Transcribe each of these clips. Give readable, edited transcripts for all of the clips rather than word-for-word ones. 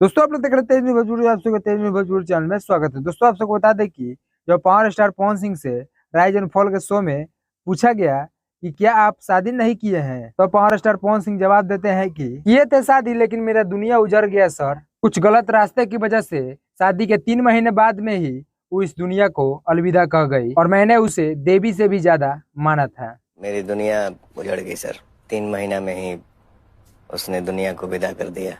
दोस्तों आप लोग देख रहे हैं तेज न्यूज़ भोजपुरी। आप सबको तेज न्यूज़ भोजपुरी चैनल में स्वागत है। दोस्तों आप सबको बता दें कि जब पावर स्टार पवन सिंह से राइज एंड फॉल के शो में पूछा गया कि क्या आप शादी नहीं किए हैं, तो पावर स्टार पवन सिंह जवाब देते हैं कि किए थे शादी, लेकिन मेरा दुनिया उजड़ गया सर। कुछ गलत रास्ते की वजह से शादी के 3 महीने बाद में ही वो इस दुनिया को अलविदा कह गई और मैंने उसे देवी से भी ज्यादा माना था। मेरी दुनिया उजड़ गई सर। 3 महीना में ही उसने दुनिया को विदा कर दिया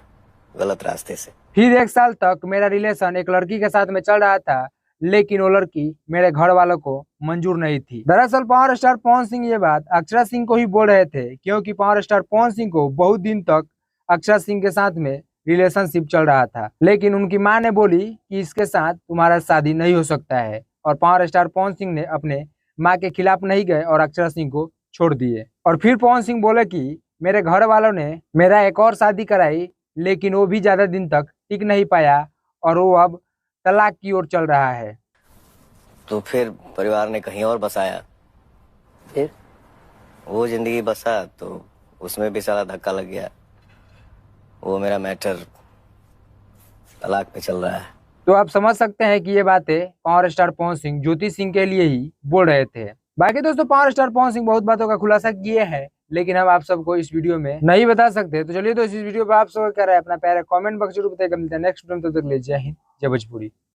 गलत रास्ते से। फिर 1 साल तक मेरा रिलेशन एक लड़की के साथ में चल रहा था, लेकिन वो लड़की मेरे घर वालों को मंजूर नहीं थी। दरअसल पावर स्टार पवन सिंह ये बात अक्षरा सिंह को ही बोल रहे थे, क्योंकि पावर स्टार पवन सिंह को बहुत दिन तक अक्षरा सिंह के साथ में रिलेशनशिप चल रहा था, लेकिन उनकी माँ ने बोली कि इसके साथ तुम्हारा शादी नहीं हो सकता है। और पावर स्टार पवन सिंह ने अपने माँ के खिलाफ नहीं गए और अक्षरा सिंह को छोड़ दिए। और फिर पवन सिंह बोले कि मेरे घर वालों ने मेरा एक और शादी कराई, लेकिन वो भी ज्यादा दिन तक टिक नहीं पाया और वो अब तलाक की ओर चल रहा है। तो फिर परिवार ने कहीं और बसाया, फिर वो जिंदगी बसा तो उसमें भी सारा धक्का लग गया। वो मेरा मैटर तलाक पे चल रहा है। तो आप समझ सकते हैं कि ये बातें पावर स्टार पवन सिंह ज्योति सिंह के लिए ही बोल रहे थे। बाकी दोस्तों पावर स्टार पवन सिंह बहुत बातों का खुलासा किए हैं, लेकिन हम आप सबको इस वीडियो में नहीं बता सकते। तो चलिए, तो इस वीडियो पर आप सब क्या राय अपना प्यारा कमेंट बॉक्स जरूर बताइएगा। मिलते हैं नेक्स्ट वीडियो में, तब तक ले जय हिंद जय भोजपुरी।